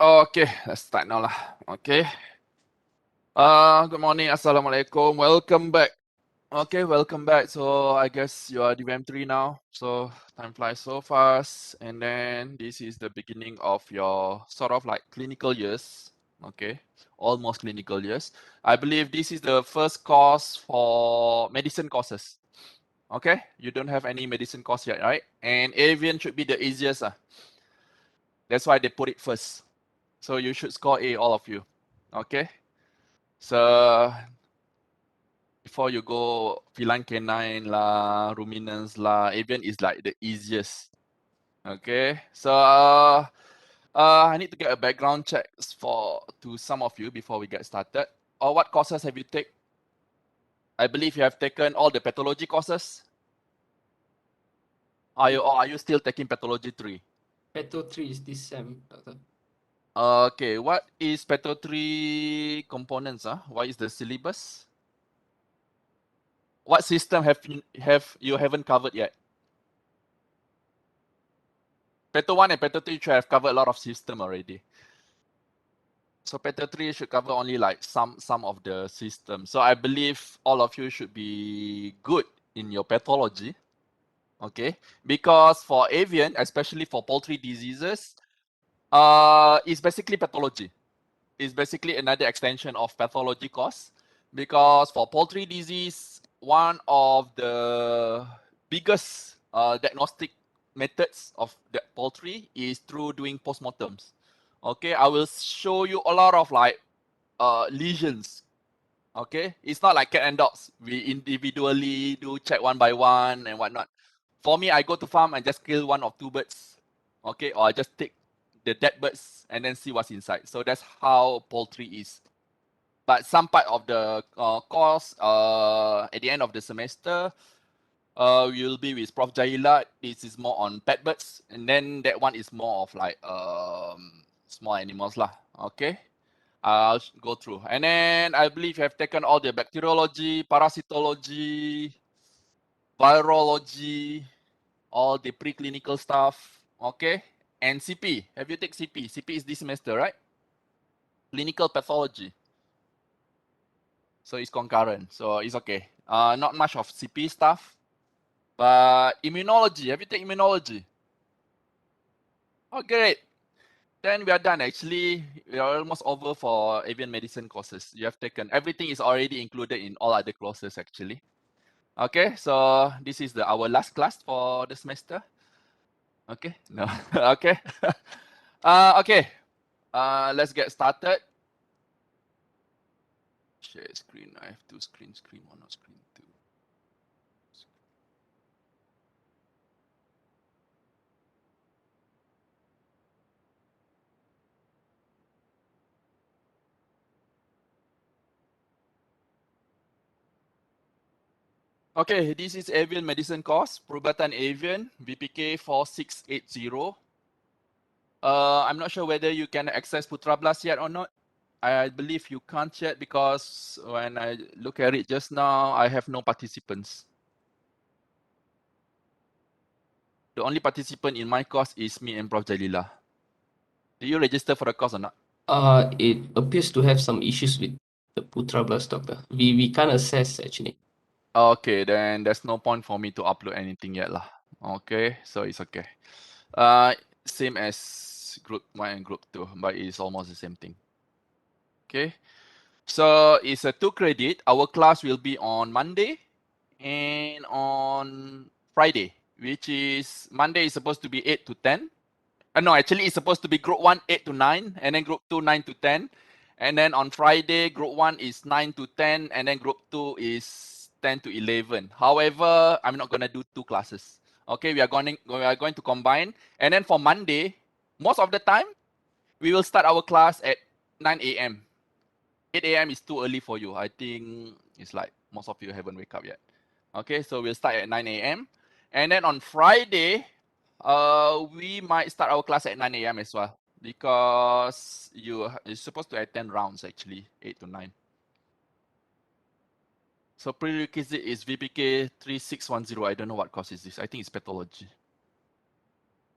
Okay, let's start now lah. Okay. Good morning. Assalamualaikum. Welcome back. Okay, welcome back. So I guess you are DVM 3 now. So time flies so fast. And then this is the beginning of your sort of like clinical years. Okay, almost clinical years. I believe this is the first course for medicine courses. Okay, you don't have any medicine course yet, right? And avian should be the easiest. That's why they put it first. So you should score A, all of you. Okay. So before you go feline canine lah, ruminants lah, avian is like the easiest. Okay. So I need to get a background check to some of you before we get started. Or what courses have you taken? I believe you have taken all the pathology courses. Are you still taking pathology 3? Petto 3 is this sem, Doctor. Okay, what is Petro 3 components? What is the syllabus? What system you haven't covered yet? Petro 1 and Petro 3 should have covered a lot of system already. So Petro 3 should cover only like some of the system. So I believe all of you should be good in your pathology. Okay, because for avian, especially for poultry diseases, it's basically pathology. It's basically another extension of pathology course. Because for poultry disease, one of the biggest diagnostic methods of the poultry is through doing postmortems. Okay, I will show you a lot of like lesions. Okay, it's not like cat and dogs. We individually do check one by one and whatnot. For me, I go to farm and just kill one or two birds. Okay, or I just take the dead birds and then see what's inside. So that's how poultry is. But some part of the course at the end of the semester, we'll be with Prof. Jaila. This is more on pet birds, and then that one is more of like small animals lah. Okay, I'll go through, and then I believe you have taken all the bacteriology, parasitology, virology, all the preclinical stuff. Okay, and CP. Have you taken CP? CP is this semester, right? Clinical pathology. So it's concurrent. So it's okay. Not much of CP stuff. But immunology, have you taken immunology? Oh, great. Then we are done. Actually, we are almost over for avian medicine courses. You have taken everything is already included in all other courses actually. Okay, so this is our last class for the semester. Okay, no, okay. Okay, let's get started. Share screen. I have two screen one or screen two. Okay, this is avian medicine course, Perubatan Avian, VPK 4680. I'm not sure whether you can access Putra Blast yet or not. I believe you can't yet because when I look at it just now, I have no participants. The only participant in my course is me and Prof. Jalila. Do you register for the course or not? It appears to have some issues with the Putra Blast, Doctor. We can't access actually. Okay, then there's no point for me to upload anything yet lah. Okay, so it's okay. Same as group 1 and group 2, but it's almost the same thing. Okay, so it's a 2 credit. Our class will be on Monday and on Friday, which is Monday is supposed to be 8 to 10. No, actually it's supposed to be group 1 8 to 9, and then group 2 9 to 10. And then on Friday, group 1 is 9 to 10, and then group 2 is 10 to 11. However, I'm not going to do 2 classes. Okay, we are going to combine. And then for Monday, most of the time, we will start our class at 9 a.m. 8 a.m. is too early for you. I think it's like most of you haven't wake up yet. Okay, so we'll start at 9 a.m. And then on Friday, we might start our class at 9 a.m. as well because you're supposed to attend rounds actually, 8 to 9. So prerequisite is VPK 3610. I don't know what course is this. I think it's pathology.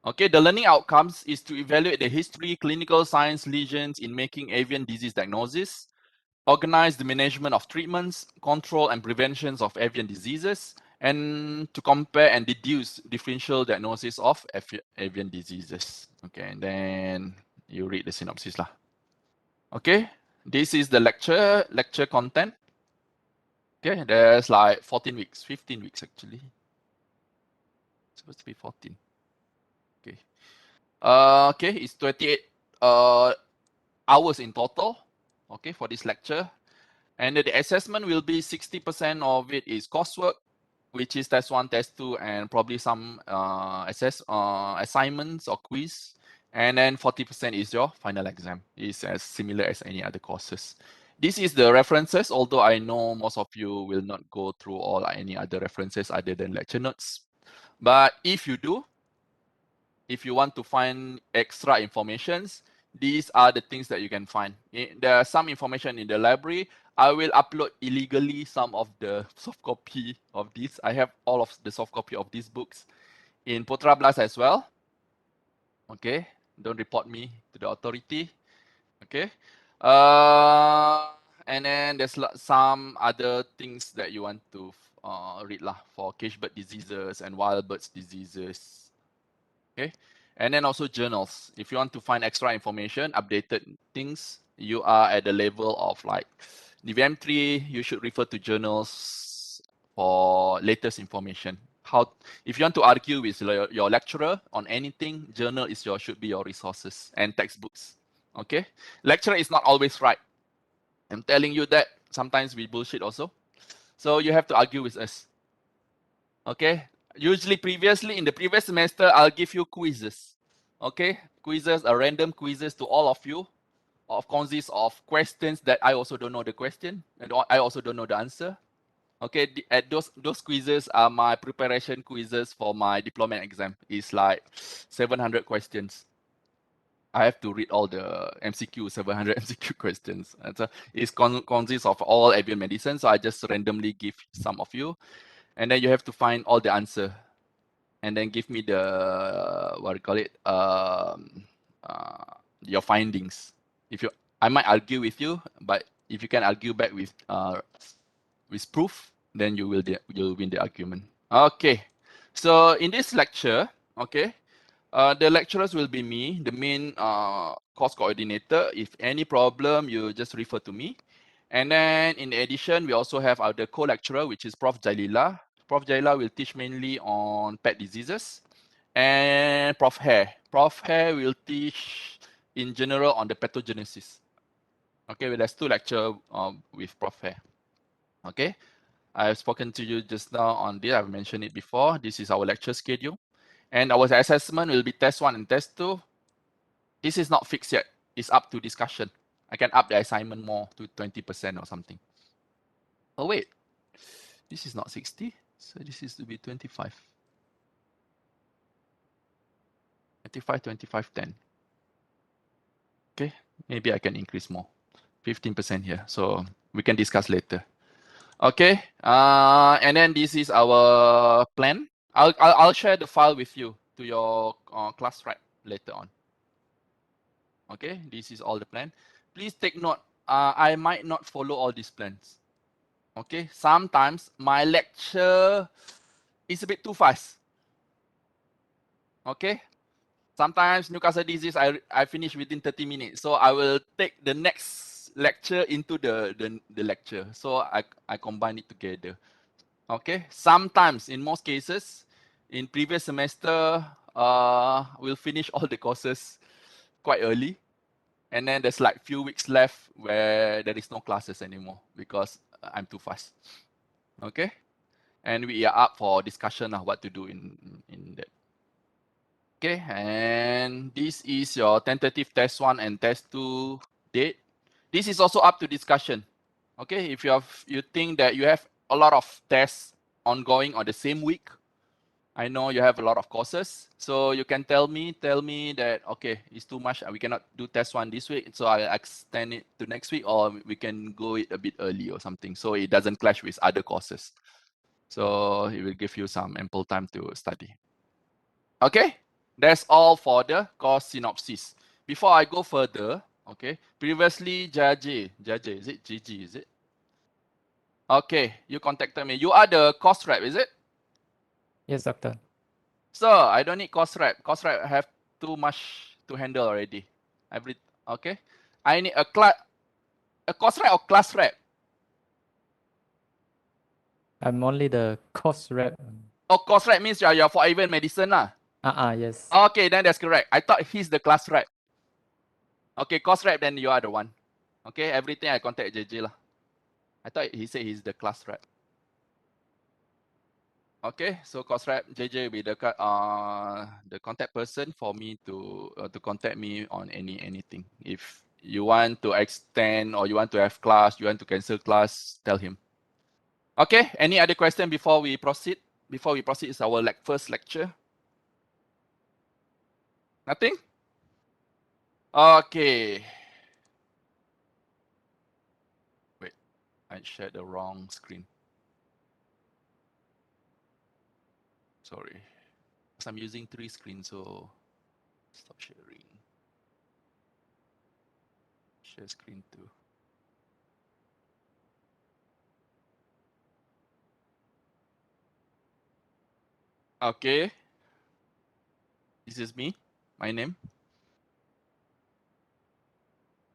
Okay, the learning outcomes is to evaluate the history, clinical science lesions in making avian disease diagnosis, organize the management of treatments, control and preventions of avian diseases, and to compare and deduce differential diagnosis of avian diseases. Okay, and then you read the synopsis lah. Okay, this is the lecture content. Okay, there's like 14 weeks, 15 weeks actually. It's supposed to be 14. Okay. Okay, it's 28 hours in total. Okay, for this lecture. And the assessment will be 60% of it is coursework, which is test 1, test 2, and probably some assignments or quiz. And then 40% is your final exam. It's as similar as any other courses. This is the references, although I know most of you will not go through all any other references other than lecture notes. But if you do, if you want to find extra informations, these are the things that you can find. There are some information in the library. I will upload illegally some of the soft copy of this. I have all of the soft copy of these books in Putra Blast as well. Okay, don't report me to the authority. Okay, and then there's some other things that you want to read lah for cage bird diseases and wild birds diseases. Okay, and then also journals. If you want to find extra information, updated things, you are at the level of like DVM3, you should refer to journals for latest information. If you want to argue with your lecturer on anything, journal is should be your resources and textbooks. Okay, lecturer is not always right. I'm telling you that sometimes we bullshit also. So you have to argue with us. Okay, usually previously in the previous semester, I'll give you quizzes. Okay, quizzes are random quizzes to all of you, of consists of questions that I also don't know the question and I also don't know the answer. Okay, at those quizzes are my preparation quizzes for my diploma exam. It's like 700 questions. I have to read all the MCQ, 700 MCQ questions. And so it consists of all avian medicine. So I just randomly give some of you, and then you have to find all the answer, and then give me the what do you call it? Your findings. I might argue with you, but if you can argue back with proof, then you'll win the argument. Okay, so in this lecture, okay, the lecturers will be me, the main course coordinator. If any problem, you just refer to me. And then in addition, we also have our co-lecturer, which is Prof. Jalila. Prof. Jalila will teach mainly on pet diseases. And Prof. Hair. Prof. Hair will teach in general on the pathogenesis. Okay, well, there's 2 lectures with Prof. Hair. Okay, I've spoken to you just now on this. I've mentioned it before. This is our lecture schedule. And our assessment will be test 1 and test 2. This is not fixed yet. It's up to discussion. I can up the assignment more to 20% or something. Oh, wait. This is not 60. So this is to be 25. 25, 25, 10. Okay. Maybe I can increase more. 15% here. So we can discuss later. Okay. And then this is our plan. I'll share the file with you to your class right later on. Okay, this is all the plan. Please take note, I might not follow all these plans. Okay, sometimes my lecture is a bit too fast. Okay, sometimes Newcastle disease, I finish within 30 minutes. So I will take the next lecture into the lecture. So I combine it together. Okay, sometimes, in most cases, in previous semester, we'll finish all the courses quite early. And then there's like few weeks left where there is no classes anymore because I'm too fast. Okay, and we are up for discussion of what to do in that. Okay, and this is your tentative test 1 and test 2 date. This is also up to discussion. Okay, if you think that you have a lot of tests ongoing on the same week, I know you have a lot of courses, so you can tell me that, okay, it's too much, we cannot do test 1 this week, so I'll extend it to next week, or we can go it a bit early or something, so it doesn't clash with other courses. So it will give you some ample time to study. Okay? That's all for the course synopsis. Before I go further, okay, previously Jaji, is it Gigi, is it? Okay, you contacted me. You are the course rep, is it? Yes, doctor. Sir, I don't need course rep. Course rep have too much to handle already. Okay. I need a course rep or class rep. I'm only the course rep. Oh, course rep means you're for AVIAN medicine lah. Yes. Okay, then that's correct. I thought he's the class rep. Okay, course rep, then you are the one. Okay, everything I contact JJ lah. I thought he said he's the class rep. Okay, so course rep JJ will be the contact person for me to contact me on anything. If you want to extend or you want to have class, you want to cancel class, tell him. Okay, any other question before we proceed? Before we proceed, is our first lecture. Nothing? Okay. Wait, I shared the wrong screen. Sorry. Because I'm using 3 screens, so stop sharing. Share screen 2. Okay. This is me. My name.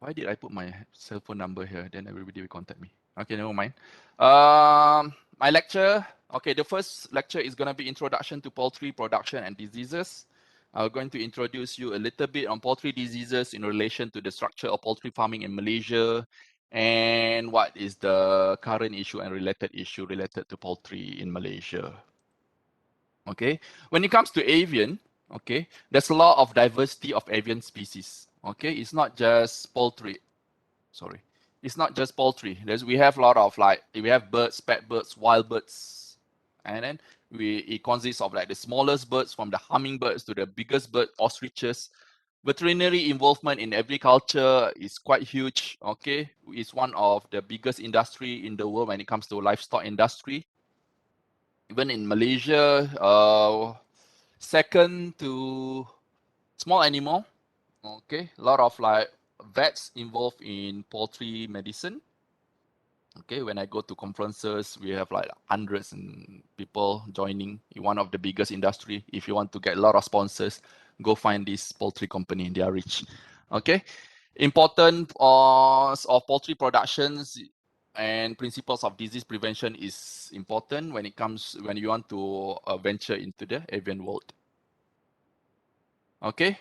Why did I put my cell phone number here? Then everybody will contact me. Okay, never mind. My lecture. Okay, the first lecture is going to be Introduction to Poultry Production and Diseases. I'm going to introduce you a little bit on poultry diseases in relation to the structure of poultry farming in Malaysia and what is the current issue and related issue related to poultry in Malaysia. Okay, when it comes to avian, okay, there's a lot of diversity of avian species. Okay, it's not just poultry. Sorry, it's not just poultry. We have a lot of we have birds, pet birds, wild birds, and then it consists of like the smallest birds from the hummingbirds to the biggest bird, ostriches. Veterinary involvement in agriculture is quite huge. Okay, it's one of the biggest industry in the world when it comes to livestock industry. Even in Malaysia, second to small animal. Okay, a lot of like vets involved in poultry medicine. Okay, when I go to conferences, we have like hundreds and people joining in one of the biggest industry. If you want to get a lot of sponsors, go find this poultry company. They are rich. Okay, important of poultry productions and principles of disease prevention is important when you want to venture into the avian world. Okay,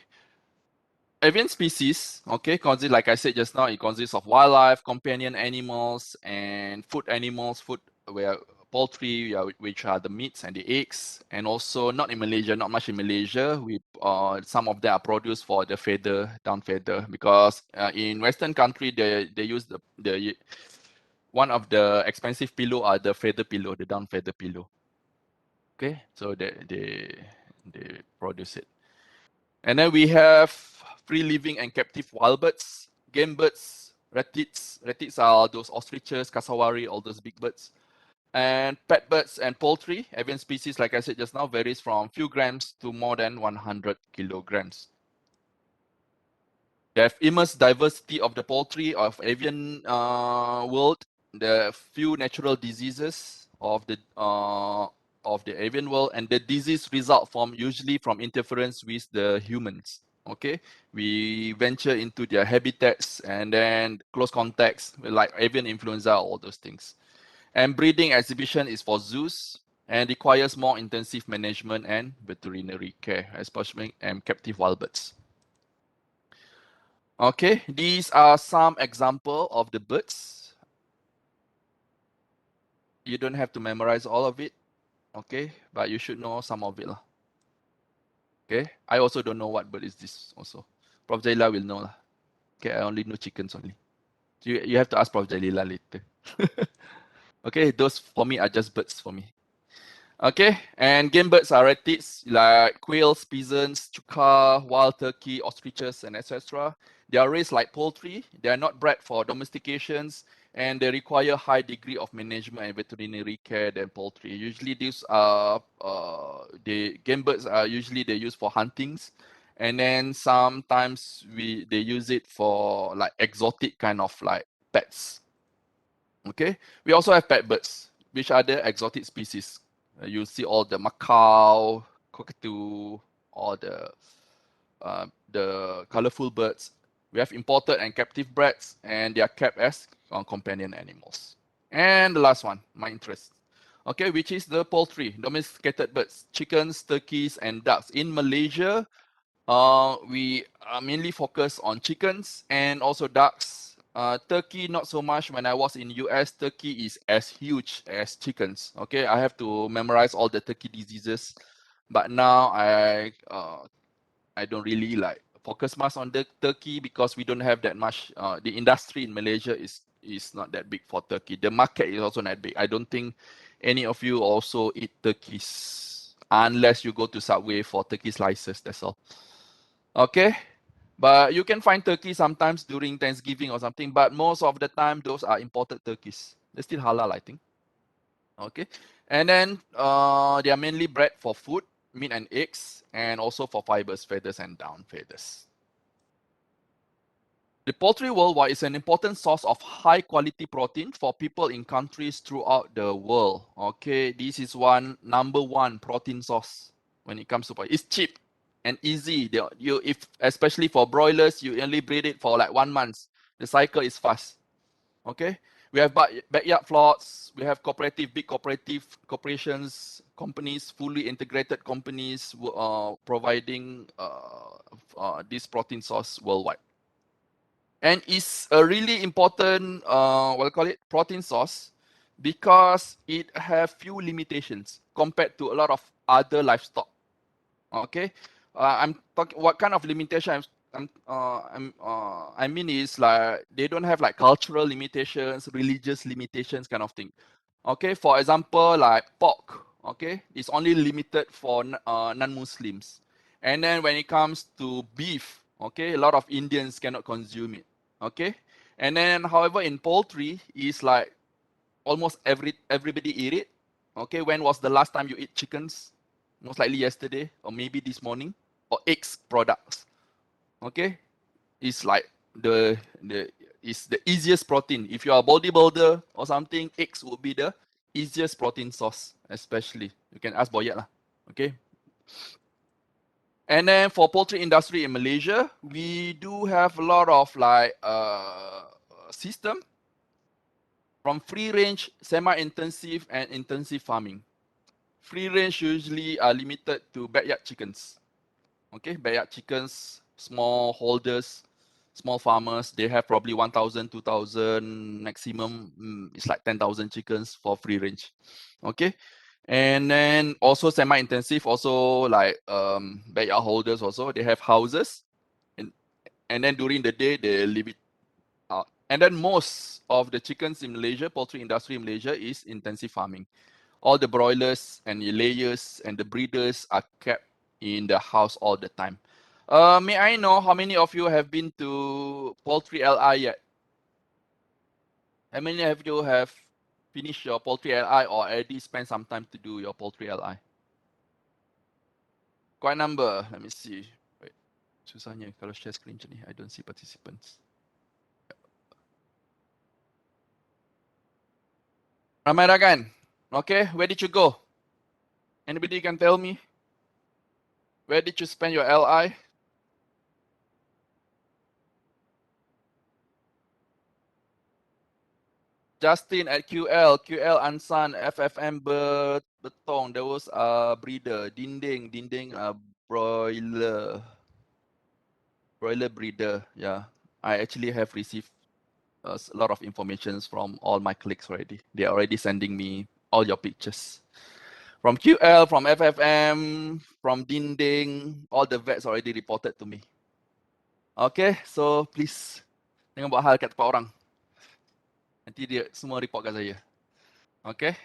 avian species, okay, consists, like I said just now, it consists of wildlife, companion animals, and food animals, where poultry, which are the meats and the eggs, and also not in Malaysia, not much in Malaysia. Some of them are produced for the down feather, because in Western country they use the one of the expensive pillow are the feather pillow, the down feather pillow. Okay, so they produce it. And then we have free living and captive wild birds, game birds, ratites. Ratites are those ostriches, cassowary, all those big birds. And pet birds and poultry, avian species, like I said just now, varies from few grams to more than 100 kilograms. We have immense diversity of the poultry of avian world. The few natural diseases of the avian world, and the disease result usually from interference with the humans. Okay, we venture into their habitats and then close contacts like avian influenza, all those things. And breeding exhibition is for zoos and requires more intensive management and veterinary care, especially captive wild birds. Okay, these are some example of the birds. You don't have to memorize all of it, okay, but you should know some of it lah. Okay, I also don't know what bird is this also. Prof. Jaila will know lah. Okay, I only know chickens only. You have to ask Prof. Jaila later. Okay, those for me are just birds for me. Okay, and game birds are ratites like quails, pigeons, chuka, wild turkey, ostriches, and etc. They are raised like poultry. They are not bred for domestications, and they require high degree of management and veterinary care than poultry. Usually, these the game birds are usually they use for huntings, and then sometimes they use it for like exotic kind of like pets. Okay, we also have pet birds, which are the exotic species. You see all the macaw, cockatoo, all the colorful birds. We have imported and captive breds, and they are kept as companion animals. And the last one, my interest. Okay, which is the poultry, domesticated birds, chickens, turkeys, and ducks. In Malaysia, we mainly focus on chickens and also ducks. Turkey, not so much. When I was in US, turkey is as huge as chickens. Okay, I have to memorize all the turkey diseases, but now I don't really like focus much on the turkey because we don't have that much. The industry in Malaysia is not that big for turkey. The market is also not big. I don't think any of you also eat turkeys unless you go to Subway for turkey slices. That's all. Okay, but you can find turkey sometimes during Thanksgiving or something. But most of the time, those are imported turkeys. They're still halal, I think. Okay, and then they are mainly bred for food, meat and eggs, and also for fibers, feathers, and down feathers. The poultry worldwide is an important source of high quality protein for people in countries throughout the world. Okay, this is number one protein source when it comes to protein. It's cheap and easy. If especially for broilers, you only breed it for like 1 month. The cycle is fast. Okay, we have backyard plots. We have big corporations, companies, fully integrated companies providing this protein source worldwide. And it's a really important, protein source because it have few limitations compared to a lot of other livestock. Okay, I'm talking what kind of limitation I mean is like they don't have like cultural limitations, religious limitations, kind of thing. Okay, for example, like pork. Okay, it's only limited for non-Muslims. And then when it comes to beef, okay, a lot of Indians cannot consume it. Okay, and then however in poultry is like almost everybody eat it. Okay, when was the last time you eat chickens? Most likely yesterday or maybe this morning. Or eggs products. Okay, it's like it's the easiest protein. If you are a bodybuilder or something, eggs would be the easiest protein source, especially. You can ask Boyet lah. Okay. And then for poultry industry in Malaysia, we do have a lot of like system from free range, semi-intensive, and intensive farming. Free range usually are limited to backyard chickens. Okay, backyard chickens, small holders, small farmers, they have probably 1,000, 2,000 maximum. It's like 10,000 chickens for free range. Okay, and then also semi-intensive, also like backyard holders. Also, they have houses, and then during the day they leave it out. And then most of the chickens in Malaysia, poultry industry in Malaysia, is intensive farming. All the broilers and the layers and the breeders are kept in the house all the time. May I know how many of you have been to poultry LI yet? How many of you have finished your poultry LI or already spent some time to do your poultry LI? Quite a number. Let me see. Wait, susahnya kalau share screen macam ni, I don't see participants. Ramai dah kan? Okay, where did you go? Anybody can tell me? Where did you spend your LI? Justin at QL Ansan, FFM Betong. There was a breeder, Dinding broiler breeder. Yeah, I actually have received a lot of information from all my colleagues already. They are already sending me all your pictures. From QL, from FFM, from Dinding, all the vets already reported to me. Okay, so please jangan buat hal kat tempat orang. Nanti dia semua report kat saya. Okay.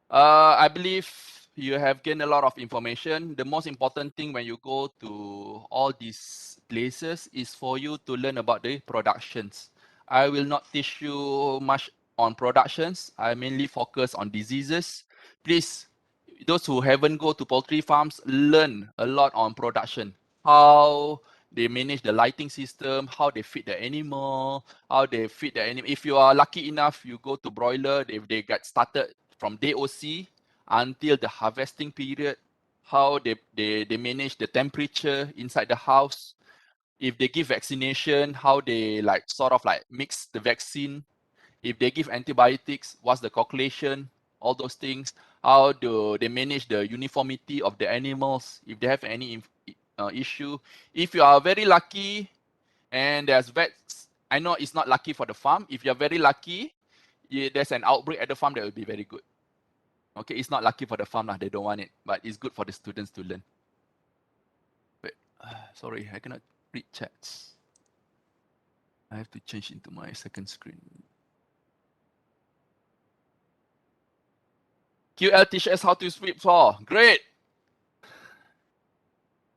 I believe you have gained a lot of information. The most important thing when you go to all these places is for you to learn about the productions. I will not teach you much on productions. I mainly focus on diseases. Please, those who haven't go to poultry farms, learn a lot on production. How they manage the lighting system, how they feed the animal, how they feed the animal. If you are lucky enough, you go to broiler, if they get started from DOC until the harvesting period, how they manage the temperature inside the house. If they give vaccination, how they like sort of like mix the vaccine. If they give antibiotics, what's the calculation, all those things. How do they manage the uniformity of the animals if they have any issue. If you are very lucky and there's vets, I know it's not lucky for the farm. If you're very lucky, there's an outbreak at the farm, that will be very good. Okay, it's not lucky for the farm, they don't want it, but it's good for the students to learn. Wait, sorry, I cannot read chats. I have to change into my second screen. QL teach us how to sweep floor. Great.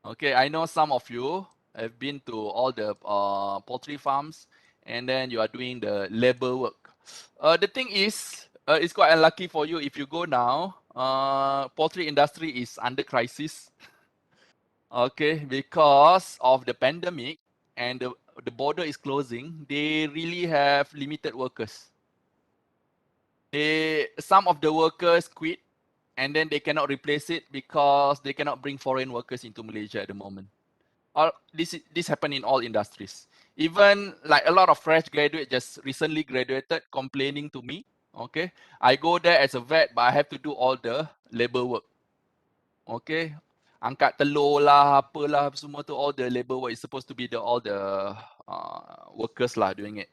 Okay, I know some of you have been to all the poultry farms, and then you are doing the labor work. The thing is, it's quite unlucky for you if you go now. Poultry industry is under crisis. Okay, because of the pandemic and the border is closing, they really have limited workers. Some of the workers quit, and then they cannot replace it because they cannot bring foreign workers into Malaysia at the moment. This happen in all industries. Even like a lot of fresh graduates just recently graduated complaining to me. Okay, I go there as a vet, but I have to do all the labor work. Okay, angkat telur lah, apalah semua tu, all the labor work is supposed to be all the workers lah doing it.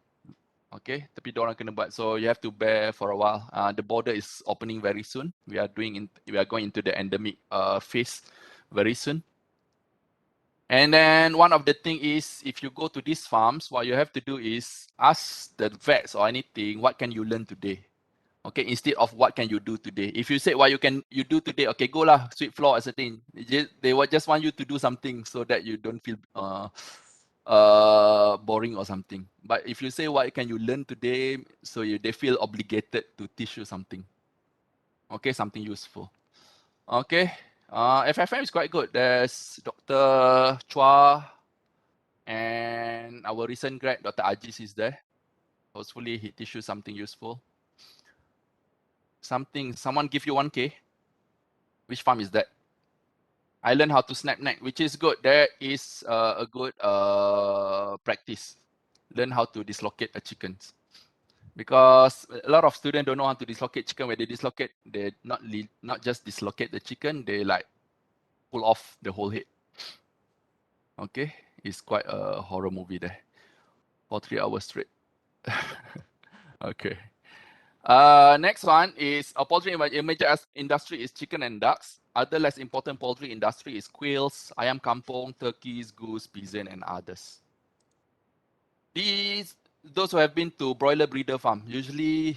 Okay, tapi diorang kena buat. So you have to bear for a while. The border is opening very soon. We are going into the endemic phase very soon. And then one of the thing is, if you go to these farms, what you have to do is ask the vets or anything, what can you learn today? Okay, instead of what can you do today. If you say what you do today, okay, go lah, sweep floor as a thing. They will just want you to do something so that you don't feel boring or something. But if you say what can you learn today, so they feel obligated to teach you something. Okay, something useful. Okay, FFM is quite good. There's Dr. Chua and our recent grad, Dr. Ajis, is there. Hopefully he teach you something useful. Someone give you 1K. Which farm is that? I learned how to snap neck, which is good. That is a good practice. Learn how to dislocate a chicken. Because a lot of students don't know how to dislocate chicken. When they dislocate, they not just dislocate the chicken, they like pull off the whole head. Okay, it's quite a horror movie there. For 3 hours straight. Okay. Next one is a poultry major industry is chicken and ducks. Other less important poultry industry is quails, ayam kampung, turkeys, goose, pigeon, and others. Those who have been to broiler breeder farm, usually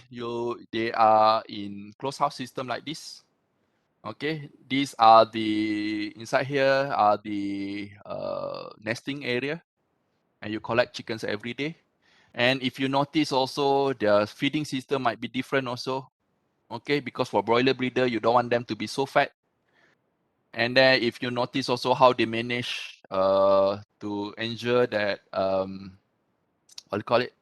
they are in closed house system like this. Okay, these are inside here are the nesting area, and you collect chickens every day. And if you notice also, their feeding system might be different also. Okay, because for broiler breeder, you don't want them to be so fat. And then if you notice also how they manage to ensure that what do you call it?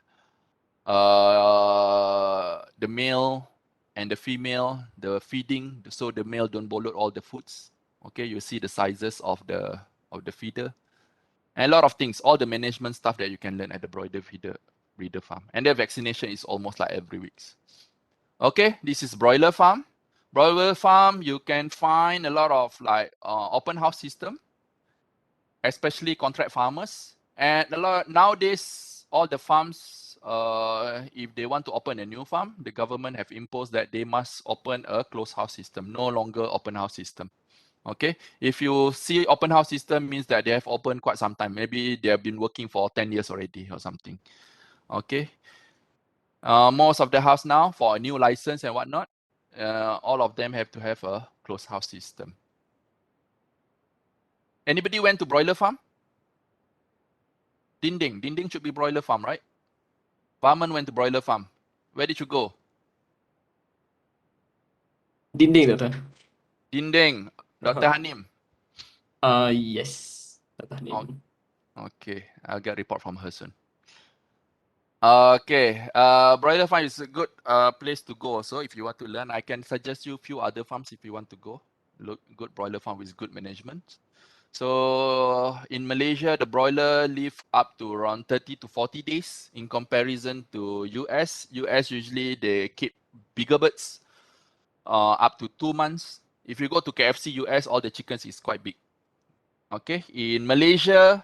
The male and the female, the feeding, so the male don't bloat all the foods. Okay, you see the sizes of the feeder. And a lot of things, all the management stuff that you can learn at the broiler breeder farm. And their vaccination is almost like every week. Okay, this is broiler farm. Broiler farm, you can find a lot of like open house system, especially contract farmers. And nowadays, all the farms, if they want to open a new farm, the government have imposed that they must open a closed house system, no longer open house system. Okay, if you see open house system means that they have opened quite some time. Maybe they have been working for 10 years already or something. Okay. Most of the house now for a new license and whatnot, all of them have to have a closed house system. Anybody went to broiler farm? Dinding should be broiler farm, right? Barman went to broiler farm. Where did you go? Dinding, Doctor. Dinding, Dr. Hanim. Yes, Dr. Hanim. Okay, I'll get a report from her soon. Okay, broiler farm is a good place to go. So if you want to learn, I can suggest you a few other farms if you want to go. Look, good broiler farm with good management. So in Malaysia, the broiler live up to around 30 to 40 days in comparison to US. US usually they keep bigger birds up to 2 months. If you go to KFC US, all the chickens is quite big. Okay, in Malaysia,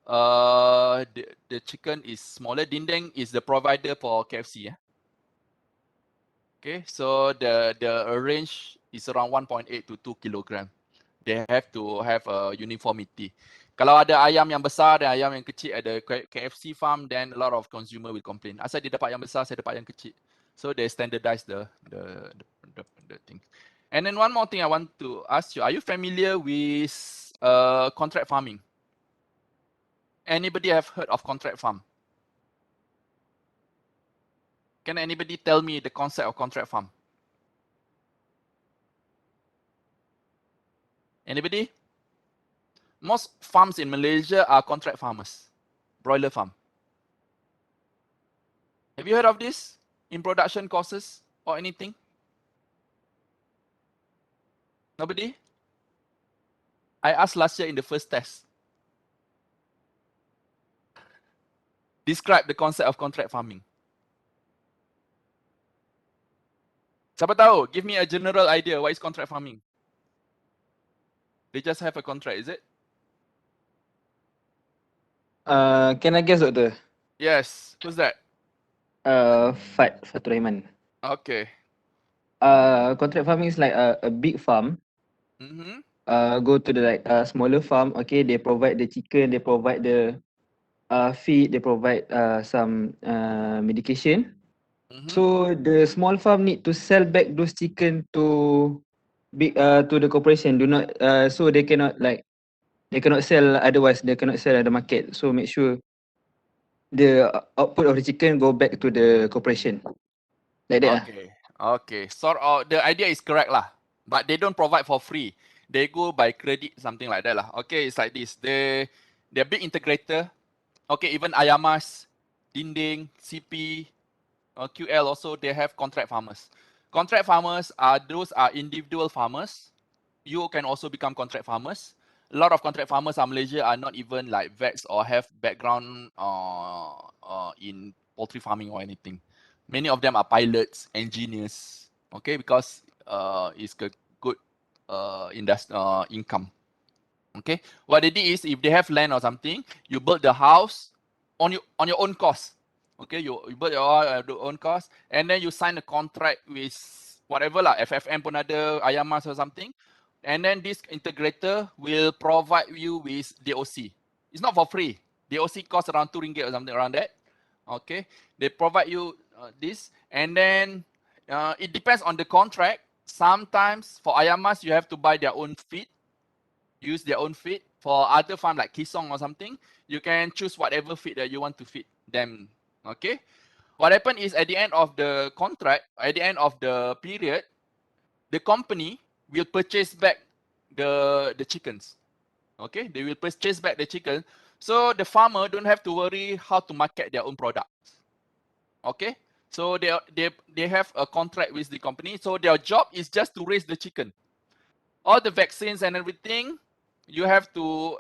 the chicken is smaller. Dinding is the provider for KFC. Yeah? Okay, so the range is around 1.8 to 2 kilogram. They have to have a uniformity. Kalau ada ayam yang besar dan ayam yang kecil ada KFC farm, then a lot of consumer will complain. Asal dia dapat yang besar, saya dapat yang kecil. So they standardize the thing. And then one more thing I want to ask you: are you familiar with contract farming? Anybody have heard of contract farm? Can anybody tell me the concept of contract farm? Anybody? Most farms in Malaysia are contract farmers, broiler farm. Have you heard of this in production courses or anything? Nobody? I asked last year in the first test. Describe the concept of contract farming. Siapa tahu? Give me a general idea. What is contract farming? They just have a contract, is it? Can I guess, Doctor? Yes. Who's that? Fatur Rahman. Okay. Contract farming is like a big farm. Mm-hmm. Go to the like smaller farm. Okay, they provide the chicken, they provide the feed, they provide some medication. Mm-hmm. So the small farm need to sell back those chicken to the corporation. Do not so they cannot sell otherwise. They cannot sell at the market. So make sure the output of the chicken go back to the corporation. Like that. Okay. Okay. Sort of the idea is correct lah. But they don't provide for free. They go by credit, something like that lah. Okay, it's like this. They're big integrator. Okay, even Ayamas, Dinding, CP, QL also, they have contract farmers. Contract farmers are individual farmers. You can also become contract farmers. A lot of contract farmers in Malaysia are not even like vets or have background in poultry farming or anything. Many of them are pilots, engineers. Okay, because it's a good income. Okay, what they did is if they have land or something, you build the house on your own cost. Okay, you build your own cost, and then you sign a contract with whatever lah, FFM pun ada, Ayamas or something, and then this integrator will provide you with DOC. It's not for free. DOC costs around RM2 or something around that. Okay, they provide you this, and then it depends on the contract. Sometimes for Ayamas you have to buy their own feed. Use their own feed. For other farm like Kisong or something, you can choose whatever feed that you want to feed them. Okay. What happened is at the end of the contract, at the end of the period, the company will purchase back the chickens. Okay, they will purchase back the chicken, so the farmer don't have to worry how to market their own products. Okay, so they have a contract with the company, so their job is just to raise the chicken. All the vaccines and everything, you have to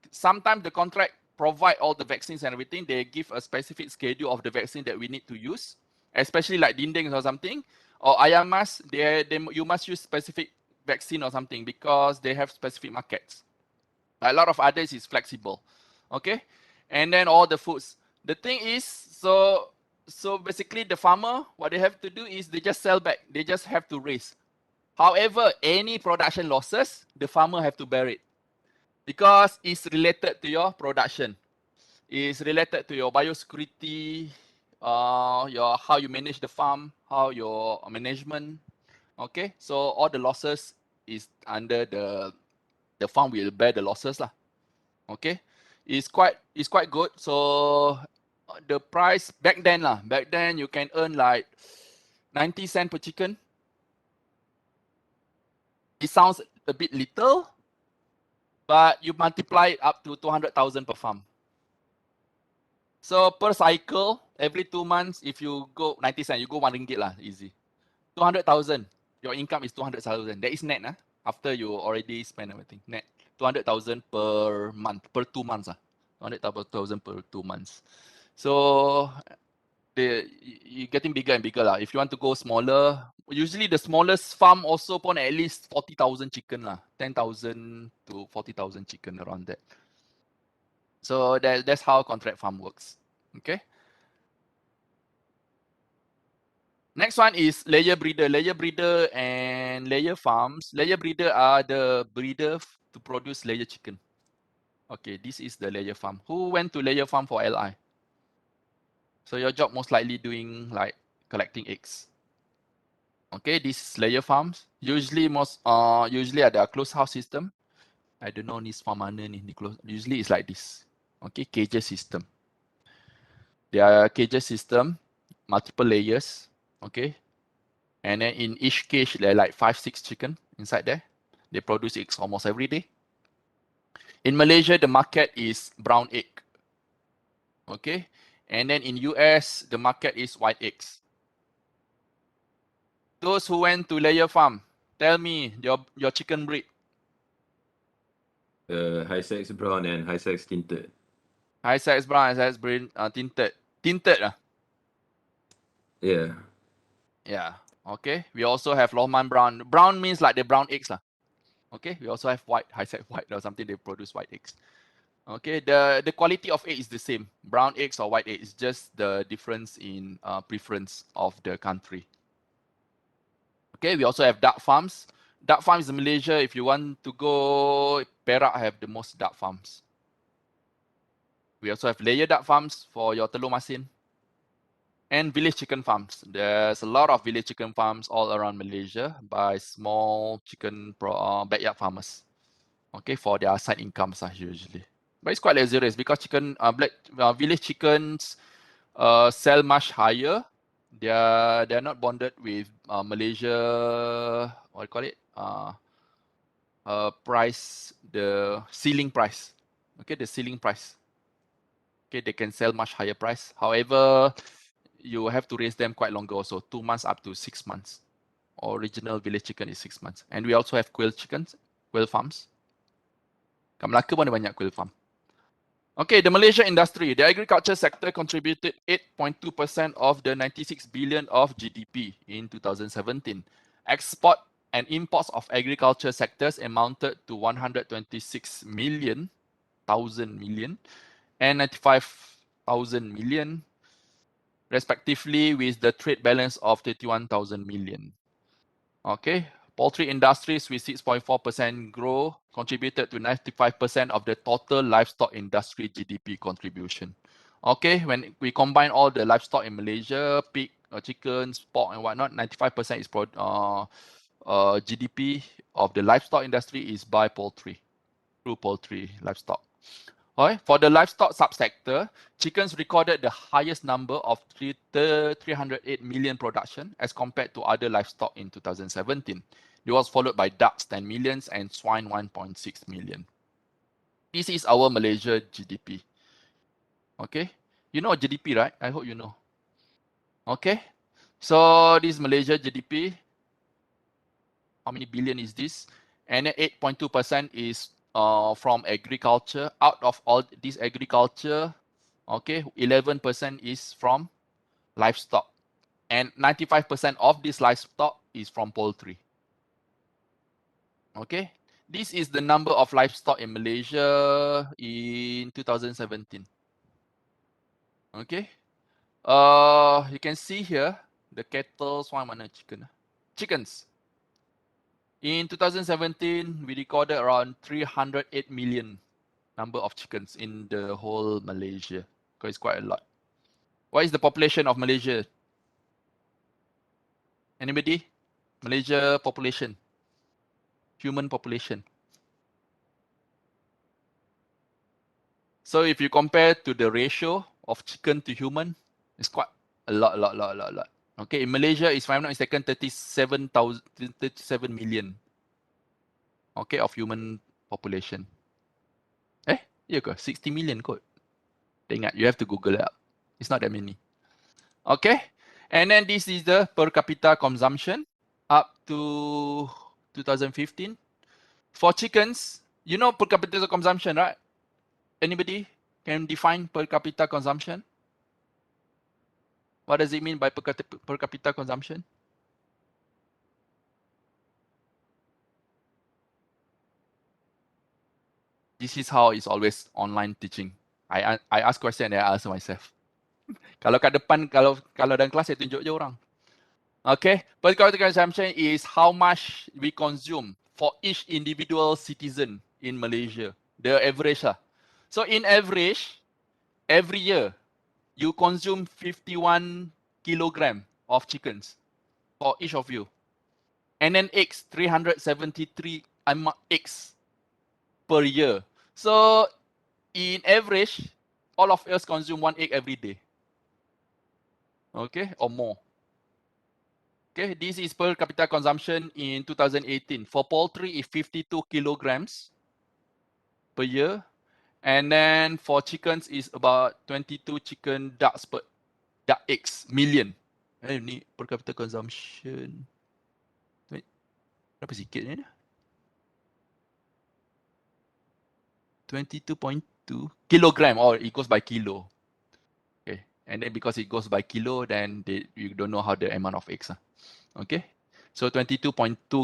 sometimes the contract provide all the vaccines and everything. They give a specific schedule of the vaccine that we need to use, especially like Dinding or something, or Ayamas. You must use specific vaccine or something because they have specific markets. A lot of others is flexible. Okay, and then all the foods. The thing is, so basically the farmer, what they have to do is they just sell back. They just have to raise. However, any production losses, the farmer have to bear it because it's related to your production. It's related to your biosecurity your how you manage the farm, how your management. Okay, so all the losses is under the farm will bear the losses lah. Okay, it's quite good. So the price back then you can earn like 90 cents per chicken. It sounds a bit little, but you multiply it up to 200,000 per farm. So per cycle, every 2 months, if you go 90 cents, you go 1 ringgit lah, easy. 200,000. Your income is 200,000. That is net, after you already spend everything. Net 200,000 per month, per 2 months. 200,000 per 2 months. So you're getting bigger and bigger lah. If you want to go smaller, usually the smallest farm also pon at least 40,000 chicken lah. 10,000 to 40,000 chicken around that. So that's how contract farm works. Okay. Next one is layer breeder. Layer breeder and layer farms. Layer breeder are the breeder to produce layer chicken. Okay, this is the layer farm. Who went to layer farm for LI? So your job most likely doing like collecting eggs. Okay, this is layer farms. Usually ada closed house system. I don't know this farm mana ni. Usually it's like this. Okay, cages system. There are cages system, multiple layers. Okay, and then in each cage there are like 5-6 chicken inside there. They produce eggs almost every day. In Malaysia, the market is brown egg. Okay, and then in US, the market is white eggs. Those who went to layer farm, tell me your chicken breed. High sex brown and high sex tinted. High size brown, high size breed, tinted. Tinted Yeah. Yeah. Okay. We also have Lohman brown. Brown means like the brown eggs lah. Okay. We also have white, high size white or something. They produce white eggs. Okay. The quality of egg is the same. Brown eggs or white eggs. It's just the difference in preference of the country. Okay. We also have duck farms. Duck farms in Malaysia. If you want to go, Perak have the most duck farms. We also have layer duck farms for your telur masin. And village chicken farms. There's a lot of village chicken farms all around Malaysia by small chicken backyard farmers. Okay, for their side incomes usually. But it's quite luxurious because village chickens sell much higher. They're not bonded with Malaysia. What do you call it? Price, the ceiling price. Okay, the ceiling price. Okay, they can sell much higher price. However, you have to raise them quite longer also, 2 months up to 6 months. Original village chicken is 6 months. And we also have quail chickens, quail farms. Kat Melaka pun ada banyak quail farm. Okay, the Malaysia industry. The agriculture sector contributed 8.2% of the 96 billion of GDP in 2017. Export and imports of agriculture sectors amounted to 126 million, and 95,000 million, respectively, with the trade balance of 31,000 million. Okay, poultry industries with 6.4% growth contributed to 95% of the total livestock industry GDP contribution. Okay, when we combine all the livestock in Malaysia, pig, chickens, pork and whatnot, 95% is GDP of the livestock industry is by poultry, through poultry livestock. Alright, for the livestock subsector, chickens recorded the highest number of 308 million production as compared to other livestock in 2017. It was followed by ducks 10 million and swine 1.6 million. This is our Malaysia GDP. Okay, you know GDP, right? I hope you know. Okay, so this Malaysia GDP. How many billion is this? And 8.2% is from agriculture. Out of all this agriculture, okay, 11% is from livestock. And 95% of this livestock is from poultry. Okay, this is the number of livestock in Malaysia in 2017. Okay, you can see here the cattle, swine, mana chickens. In 2017, we recorded around 308 million number of chickens in the whole Malaysia, because it's quite a lot. What is the population of Malaysia? Anybody? Malaysia population. Human population. So if you compare to the ratio of chicken to human, it's quite a lot. Okay, in Malaysia, if I'm not mistaken, 37 million. Okay, of human population. Ya ke? 60 million kot. Ingat, you have to Google it up. It's not that many. Okay, and then this is the per capita consumption up to 2015. For chickens, you know per capita consumption, right? Anybody can define per capita consumption? What does it mean by per capita consumption? This is how it's always online teaching. I ask question and I answer myself. Kalau kat depan, kalau dalam kelas saya tunjuk je orang. Okay, per capita consumption is how much we consume for each individual citizen in Malaysia. The average lah. So in average, every year, you consume 51 kilogram of chickens for each of you. And then eggs, 373 eggs per year. So in average, all of us consume 1 egg every day. Okay, or more. Okay, this is per capita consumption in 2018. For poultry, it's 52 kilograms per year. And then for chickens, is about 22 chicken ducks per duck eggs million. Ni per capita consumption. Berapa sikit ni? 22.2 kilogram. Oh, it goes by kilo. Okay, and then because it goes by kilo, then you don't know how the amount of eggs. Okay, so 22.2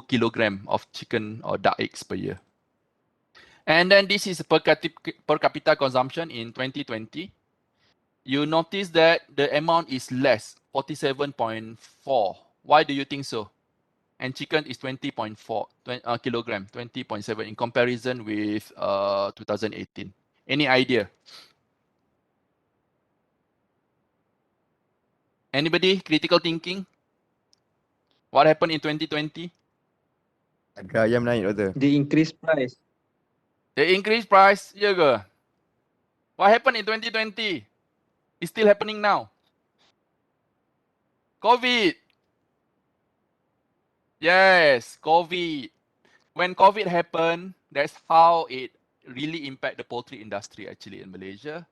kilogram of chicken or duck eggs per year. And then this is per capita consumption in 2020. You notice that the amount is less, 47.4. Why do you think so? And chicken is 20.4 kilogram, 20.7 in comparison with 2018. Any idea? Anybody? Critical thinking? What happened in 2020? Harga ayam naik, Doktor. The increased price. The increased price, ya ke? What happened in 2020? It's still happening now. COVID. Yes, COVID. When COVID happened, that's how it really impact the poultry industry actually in Malaysia.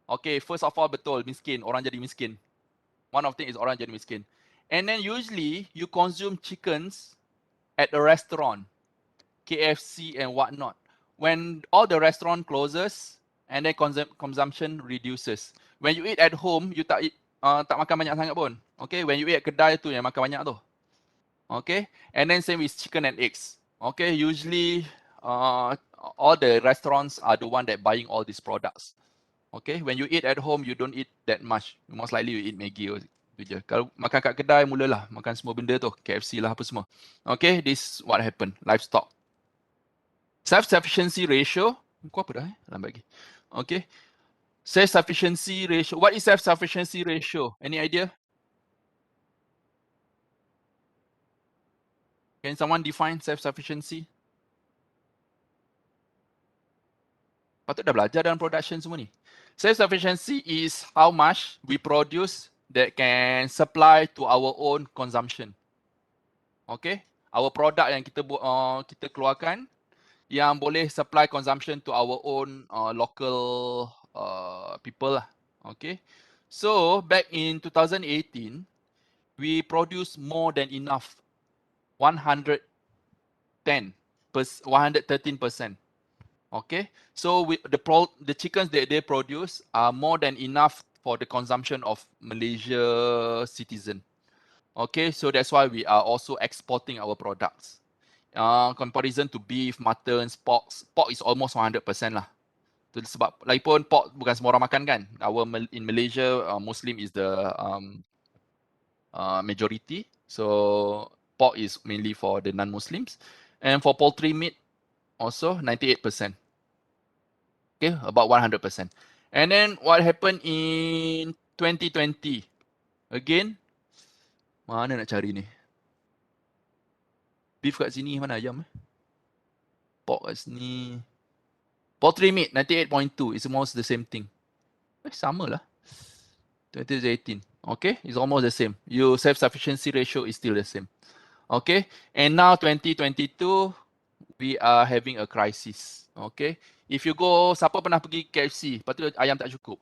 Okay, first of all, betul, miskin. Orang jadi miskin. One of them is orang jadi miskin. And then usually, you consume chickens at a restaurant, KFC and whatnot. When all the restaurant closes, and then consumption reduces. When you eat at home, you tak makan banyak sangat pun. Okay, when you eat at kedai tu yang makan banyak tu. Okay, and then same with chicken and eggs. Okay, usually all the restaurants are the one that buying all these products. Okay, when you eat at home, you don't eat that much. Most likely you eat Maggi tu je. Kalau makan kat kedai, mulalah makan semua benda tu, KFC lah apa semua. Okay, this what happened. Livestock. Self-sufficiency ratio. Kau apa dah? Lambat lagi. Okay. Self-sufficiency ratio. What is self-sufficiency ratio? Any idea? Can someone define self-sufficiency? Patut dah belajar dalam production semua ni. Self-sufficiency is how much we produce that can supply to our own consumption. Okay? Our product yang kita keluarkan yang boleh supply consumption to our own local people lah. Okay? So, back in 2018, we produce more than enough. 113%. Okay, so the chickens that they produce are more than enough for the consumption of Malaysia citizen. Okay, so that's why we are also exporting our products. Comparison to beef, mutton, pork is almost 100% lah. Itu sebab lagipun pork bukan semua orang makan kan. In Malaysia, Muslim is the majority. So pork is mainly for the non-Muslims. And for poultry meat, also 98%. Okay, about 100%. And then what happened in 2020. Again, mana nak cari ni? Beef kat sini, mana ayam? Pork kat sini. Poultry meat, 98.2. It's almost the same thing. Sama lah. 2018. Okay, it's almost the same. Your self-sufficiency ratio is still the same. Okay, and now 2022, we are having a crisis. Okay, if you go, siapa pernah pergi KFC, lepas tu ayam tak cukup.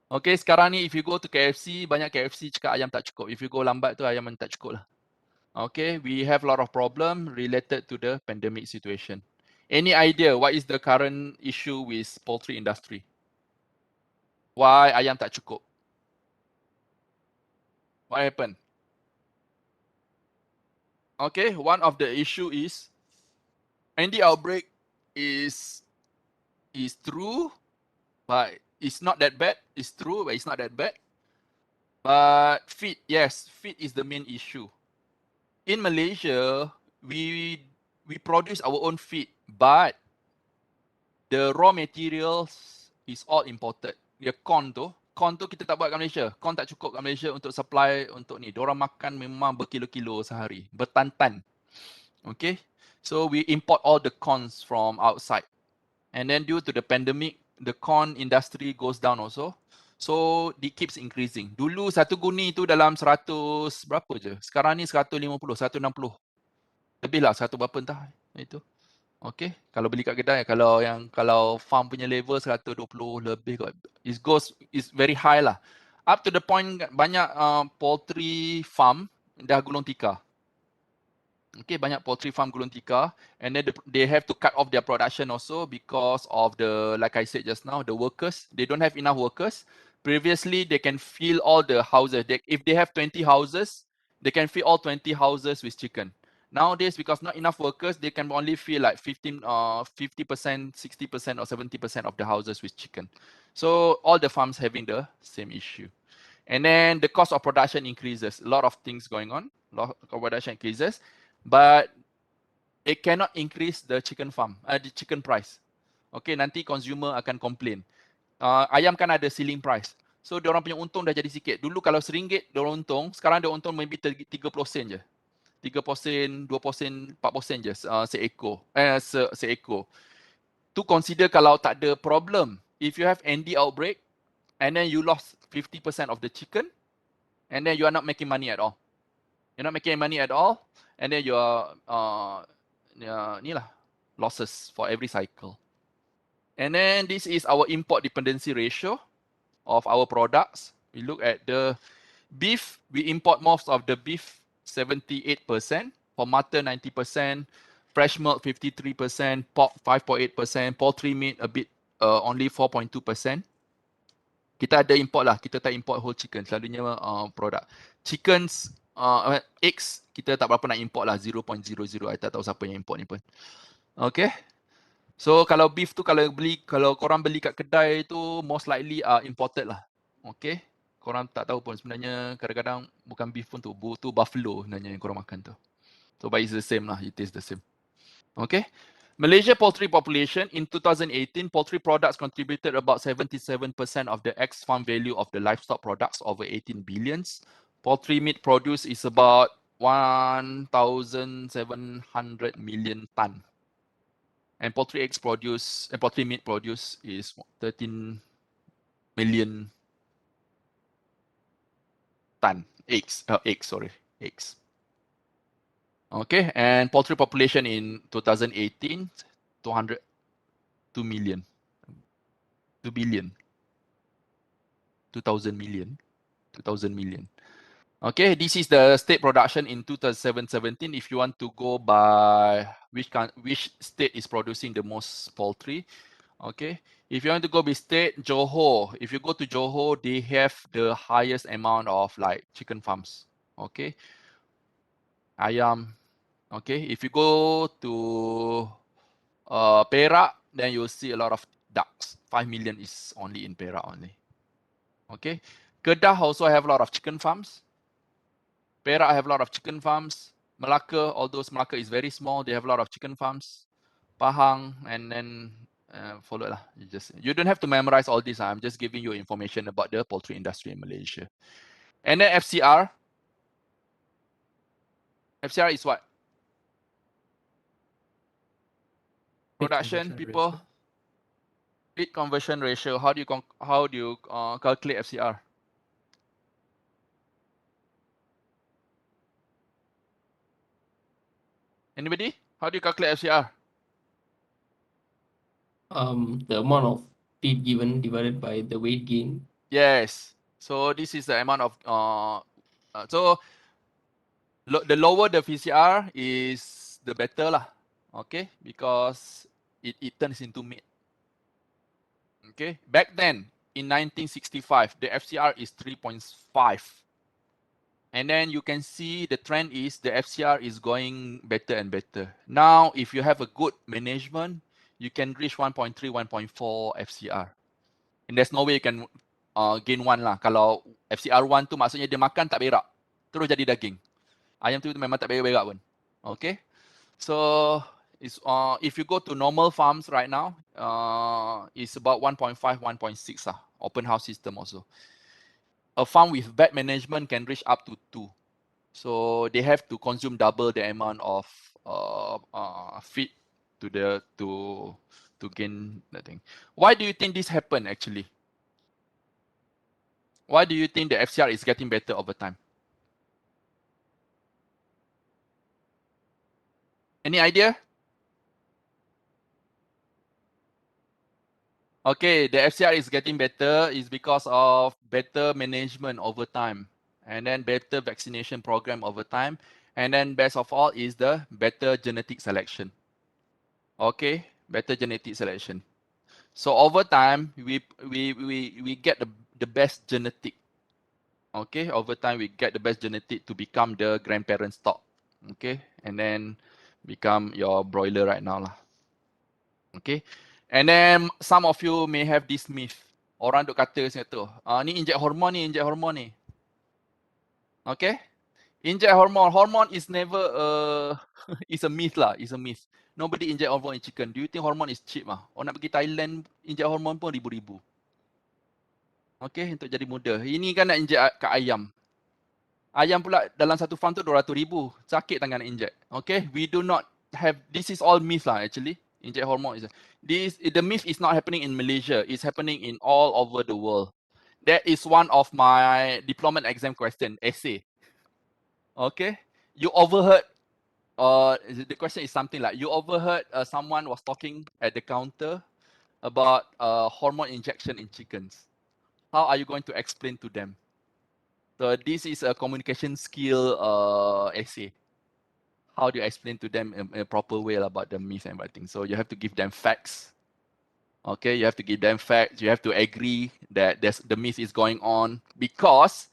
Okay, sekarang ni if you go to KFC, banyak KFC cakap ayam tak cukup. If you go lambat tu ayam tak cukup lah. Okay, we have a lot of problem related to the pandemic situation. Any idea what is the current issue with poultry industry? Why ayam tak cukup? What happened? Okay, one of the issue is the outbreak is true, but it's not that bad. It's true, but it's not that bad. But feed, yes, feed is the main issue. In Malaysia, we produce our own feed, but the raw materials is all imported. Dia corn tu kita tak buat kat Malaysia. Corn tak cukup kat Malaysia untuk supply untuk ni. Diorang makan memang berkilo-kilo sehari, bertan-tan. Okay, so we import all the corns from outside. And then due to the pandemic, the corn industry goes down also. So it keeps increasing. Dulu satu guni tu dalam 100 berapa je? Sekarang ni 150, 160. Lebih lah, satu berapa entah itu. Okay, kalau beli kat kedai, kalau farm punya level 120 lebih kot. It's very high lah. Up to the point banyak poultry farm dah gulung tikar. Okay, banyak poultry farm gulung tikar, and then they have to cut off their production also because of the, like I said just now, the workers. They don't have enough workers. Previously, they can fill all the houses. If they have 20 houses, they can fill all 20 houses with chicken. Nowadays, because not enough workers, they can only fill like 50%, 60% or 70% of the houses with chicken. So all the farms having the same issue. And then the cost of production increases. A lot of things going on. Lot of production increases. But it cannot increase the chicken farm, the chicken price. Okay, nanti consumer akan complain. Ayam kan ada ceiling price. So, diorang punya untung dah jadi sikit. Dulu kalau RM1, diorang untung. Sekarang dia untung maybe 30 sen je. 3 sen, 2 sen, 4 sen je seekor. Seekor. Tu consider kalau tak ada problem. If you have ND outbreak, and then you lost 50% of the chicken, and then you are not making money at all. You're not making money at all, and then you're ni lah, losses for every cycle. And then this is our import dependency ratio of our products. We look at the beef, we import most of the beef, 78%, for mutton 90%, fresh milk 53%, pork 5.8%, poultry meat a bit only 4.2%. Kita ada import lah, kita tak import whole chicken, selalunya produk. Chickens, eggs, kita tak berapa nak import lah, 0.00, I tak tahu siapa yang import ni pun. Okay. So kalau beef tu kalau korang beli kat kedai tu, most likely imported lah. Okay. Korang tak tahu pun sebenarnya kadang-kadang bukan beef pun tu buffalo sebenarnya yang korang makan tu. So but it's the same lah, it is the same. Okay. Malaysia poultry population in 2018, poultry products contributed about 77% of the ex-farm value of the livestock products, over 18 billions. Poultry meat produce is about 1,700 million ton. And poultry eggs produce, and poultry meat produce is 13 million ton. Eggs. Okay, and poultry population in 2018, 2 million. 2 billion. 2,000 million. 2,000 million. Okay, this is the state production in 2017. If you want to go by which state is producing the most poultry. Okay, if you want to go by state, Johor. If you go to Johor, they have the highest amount of like chicken farms. Okay, ayam. Okay, if you go to Perak, then you'll see a lot of ducks. 5 million is only in Perak only. Okay, Kedah also have a lot of chicken farms. Perak have a lot of chicken farms. Malacca, although Malacca is very small, they have a lot of chicken farms. Pahang, and then follow lah. You don't have to memorize all this. I'm just giving you information about the poultry industry in Malaysia. And then FCR. FCR is what? Feed Production conversion people. ratio. Feed conversion ratio. How do you calculate FCR? Anybody? How do you calculate FCR? The amount of feed given divided by the weight gain. Yes. So this is the amount of so the lower the VCR is the better lah. Okay, because it turns into meat. Okay, back then in 1965, the FCR is 3.5. And then you can see the trend is the FCR is going better and better. Now, if you have a good management, you can reach 1.3, 1.4 FCR. And there's no way you can gain one lah. Kalau FCR 1 tu maksudnya dia makan tak berak. Terus jadi daging. Ayam tu memang tak berak-berak pun. Okay. So, if you go to normal farms right now, it's about 1.5, 1.6 lah. Open house system also. A farm with bad management can reach up to 2. So they have to consume double the amount of feed to gain the thing. Why do you think this happened actually? Why do you think the FCR is getting better over time? Any idea? Okay, the FCR is getting better is because of better management over time, and then better vaccination program over time, and then best of all is the better genetic selection. Okay, better genetic selection. So over time, we get the best genetic. Okay, over time we get the best genetic to become the grandparent stock. Okay, and then become your broiler right now lah. Okay, and then some of you may have this myth. Orang duk kata macam tu, ni inject hormon ni. Okay, inject hormon. Hormon is never it's a myth lah. It's a myth. Nobody inject hormone in chicken. Do you think hormone is cheap ah? Orang nak pergi Thailand inject hormon pun ribu-ribu. Okay, untuk jadi muda. Ini kan nak inject kat ayam. Ayam pula dalam satu farm tu 200,000. Sakit tangan nak inject. Okay, we do not have, this is all myth lah actually. Inject hormone is, the myth is not happening in Malaysia. It's happening in all over the world. That is one of my diploma exam question, essay. Okay, you overheard, the question is something like, you overheard someone was talking at the counter about hormone injection in chickens. How are you going to explain to them? So this is a communication skill essay. How do you explain to them in a proper way about the myth and everything? So you have to give them facts. Okay, you have to give them facts. You have to agree that the myth is going on, because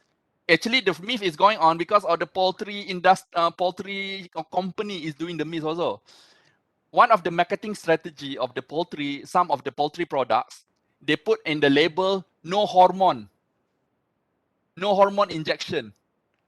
actually the myth is going on because of the poultry poultry company is doing the myth also. One of the marketing strategy of the poultry, some of the poultry products, they put in the label no hormone injection.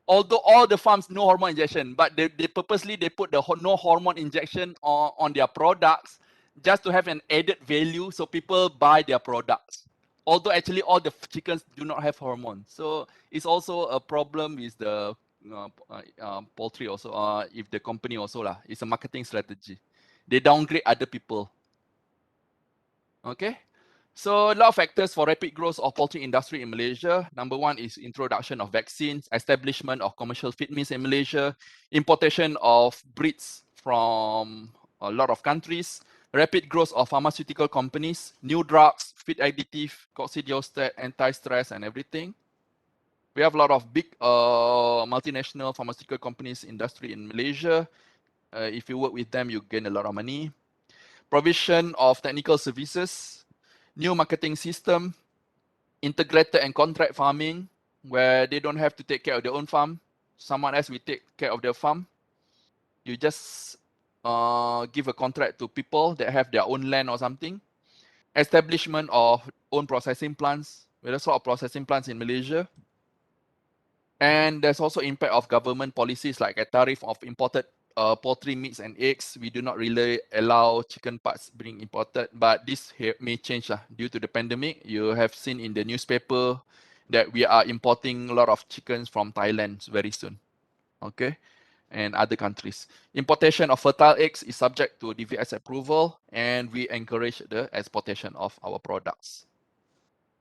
Although all the farms no hormone injection, but they purposely put the no hormone injection on their products just to have an added value, so people buy their products. Although actually all the chickens do not have hormone, so it's also a problem with the poultry also. If the company also lah, it's a marketing strategy. They downgrade other people. Okay. So a lot of factors for rapid growth of poultry industry in Malaysia. Number one is introduction of vaccines, establishment of commercial feed mills in Malaysia, importation of breeds from a lot of countries, rapid growth of pharmaceutical companies, new drugs, feed additive, coccidiostat, anti-stress and everything. We have a lot of big multinational pharmaceutical companies industry in Malaysia. If you work with them, you gain a lot of money. Provision of technical services, new marketing system, integrated and contract farming, where they don't have to take care of their own farm. Someone else will take care of their farm. You just give a contract to people that have their own land or something. Establishment of own processing plants. There's a lot of processing plants in Malaysia. And there's also impact of government policies like a tariff of imported poultry meats and eggs. We do not really allow chicken parts being imported, but this may change due to the pandemic. You have seen in the newspaper that we are importing a lot of chickens from Thailand very soon. Okay, and other countries. Importation of fertile eggs is subject to DVS approval, and we encourage the exportation of our products.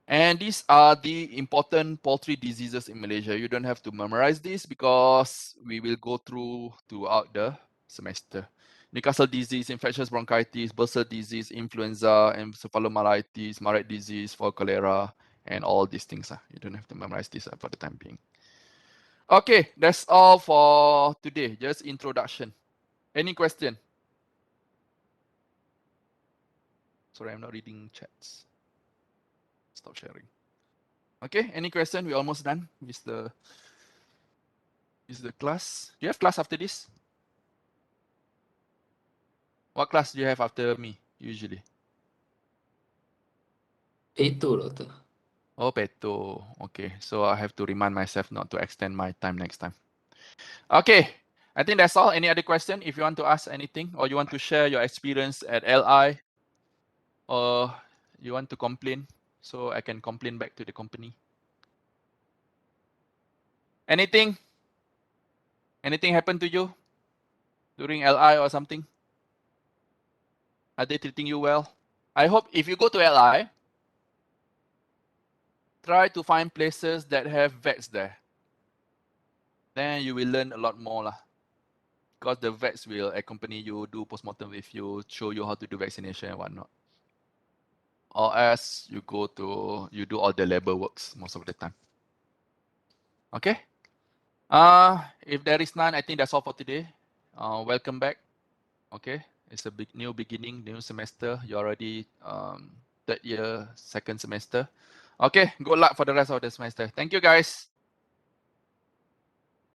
And these are the important poultry diseases in Malaysia. You don't have to memorize this because we will go through throughout the semester. Newcastle disease, infectious bronchitis, bursal disease, influenza, encephalomyelitis, Marek disease, fall cholera, and all these things. You don't have to memorize this for the time being. Okay, that's all for today. Just introduction. Any question? Sorry, I'm not reading chats. Stop sharing. Okay, any question? We're almost done with the class. Do you have class after this? What class do you have after me, usually? Itu, Doctor. Oh, Peto. Okay, so I have to remind myself not to extend my time next time. Okay, I think that's all. Any other question? If you want to ask anything or you want to share your experience at LI or you want to complain, so I can complain back to the company. Anything? Anything happened to you during LI or something? Are they treating you well? I hope if you go to LI, try to find places that have vets there. Then you will learn a lot more lah. Because the vets will accompany you, do postmortem with you, show you how to do vaccination and whatnot. Or else you do all the labor works most of the time. Okay? If there is none, I think that's all for today. Welcome back. Okay, it's a new beginning, new semester. You're already third year, second semester. Okay, good luck for the rest of the semester. Thank you, guys.